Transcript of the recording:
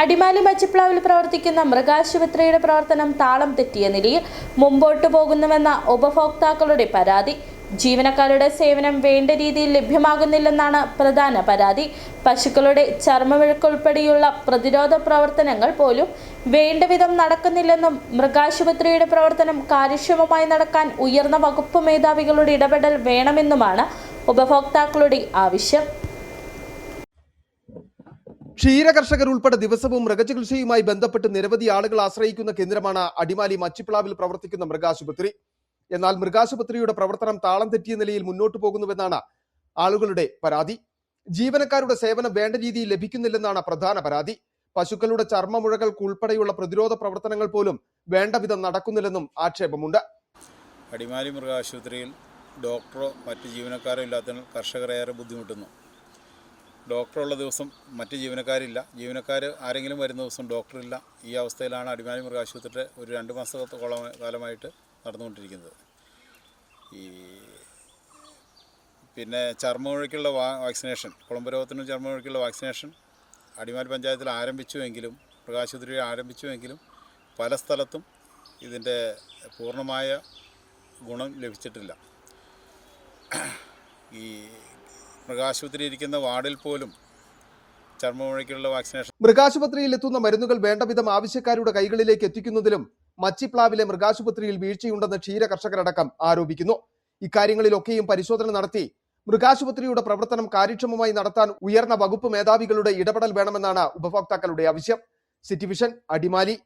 അടിമാലി മച്ചിപ്ലാവിൽ പ്രവർത്തിക്കുന്ന മൃഗാശുപത്രിയുടെ പ്രവർത്തനം താളം തെറ്റിയ നിലയിൽ മുമ്പോട്ടു പോകുന്നുവെന്ന ഉപഭോക്താക്കളുടെ പരാതി. ജീവനക്കാരുടെ സേവനം വേണ്ട രീതിയിൽ ലഭ്യമാകുന്നില്ലെന്നാണ് പ്രധാന പരാതി. പശുക്കളുടെ ചർമ്മമെഴുക്കുൾപ്പെടെയുള്ള പ്രതിരോധ പ്രവർത്തനങ്ങൾ പോലും വേണ്ടവിധം നടക്കുന്നില്ലെന്നും മൃഗാശുപത്രിയുടെ പ്രവർത്തനം കാര്യക്ഷമമായി നടക്കാൻ ഉയർന്ന വകുപ്പ് മേധാവികളുടെ ഇടപെടൽ വേണമെന്നുമാണ് ഉപഭോക്താക്കളുടെ ആവശ്യം. ക്ഷീരകർഷകർ ഉൾപ്പെടെ ദിവസവും മൃഗചികിത്സയുമായി ബന്ധപ്പെട്ട് നിരവധി ആളുകൾ ആശ്രയിക്കുന്ന കേന്ദ്രമാണ് അടിമാലി മച്ചിപ്ലാവിൽ പ്രവർത്തിക്കുന്ന മൃഗാശുപത്രി. എന്നാൽ മൃഗാശുപത്രിയുടെ പ്രവർത്തനം താളം തെറ്റിയ നിലയിൽ മുന്നോട്ട് പോകുന്നുവെന്നാണ് ആളുകളുടെ പരാതി. ജീവനക്കാരുടെ സേവനം വേണ്ട രീതിയിൽ ലഭിക്കുന്നില്ലെന്നാണ് പ്രധാന പരാതി. പശുക്കളുടെ ചർമ്മമുഴകൾക്ക് ഉൾപ്പെടെയുള്ള പ്രതിരോധ പ്രവർത്തനങ്ങൾ പോലും വേണ്ട വിധം നടക്കുന്നില്ലെന്നും ആക്ഷേപമുണ്ട്. അടിമാലി മൃഗാശുപത്രിയിൽ ഡോക്ടറോ മറ്റ് ജീവനക്കാരോ ഇല്ലാത്തതിനാൽ കർഷകർ ഏറെ ബുദ്ധിമുട്ടുന്നു. ഡോക്ടറുള്ള ദിവസം മറ്റ് ജീവനക്കാരില്ല, ജീവനക്കാർ ആരെങ്കിലും വരുന്ന ദിവസം ഡോക്ടറില്ല. ഈ അവസ്ഥയിലാണ് അടിമാലി മൃഗാശുപത്രിയുടെ ഒരു 2 മാസത്തോളം കാലമായിട്ട് നടന്നുകൊണ്ടിരിക്കുന്നത്. പിന്നെ ചർമ്മമുഴയ്ക്കുള്ള വാക്സിനേഷൻ, കുളമ്പ് രോഗത്തിനും ചർമ്മമുഴയ്ക്കുള്ള വാക്സിനേഷൻ അടിമാലി പഞ്ചായത്തിൽ ആരംഭിച്ചുവെങ്കിലും മൃഗാശുപത്രിയിൽ ആരംഭിച്ചുവെങ്കിലും പല സ്ഥലത്തും ഇതിൻ്റെ പൂർണ്ണമായ ഗുണം ലഭിച്ചിട്ടില്ല. ഈ മൃഗാശുപത്രി ഇരിക്കുന്ന വാർഡിൽ പോലും ചർമ്മമുഴയ്ക്കുള്ള വാക്സിനേഷൻ. മൃഗാശുപത്രിയിൽ എത്തുന്ന മരുന്നുകൾ വേണ്ട വിധം ആവശ്യക്കാരുടെ കൈകളിലേക്ക് എത്തിക്കുന്നതിലും മച്ചിപ്ലാവിലെ മൃഗാശുപത്രിയിൽ വീഴ്ചയുണ്ടെന്ന് ക്ഷീര കർഷകരടക്കം ആരോപിക്കുന്നു. ഇക്കാര്യങ്ങളിലൊക്കെയും പരിശോധന നടത്തി മൃഗാശുപത്രിയുടെ പ്രവർത്തനം കാര്യക്ഷമമായി നടത്താൻ ഉയർന്ന വകുപ്പ് മേധാവികളുടെ ഇടപെടൽ വേണമെന്നാണ് ഉപഭോക്താക്കളുടെ ആവശ്യം. City vision, Adimali.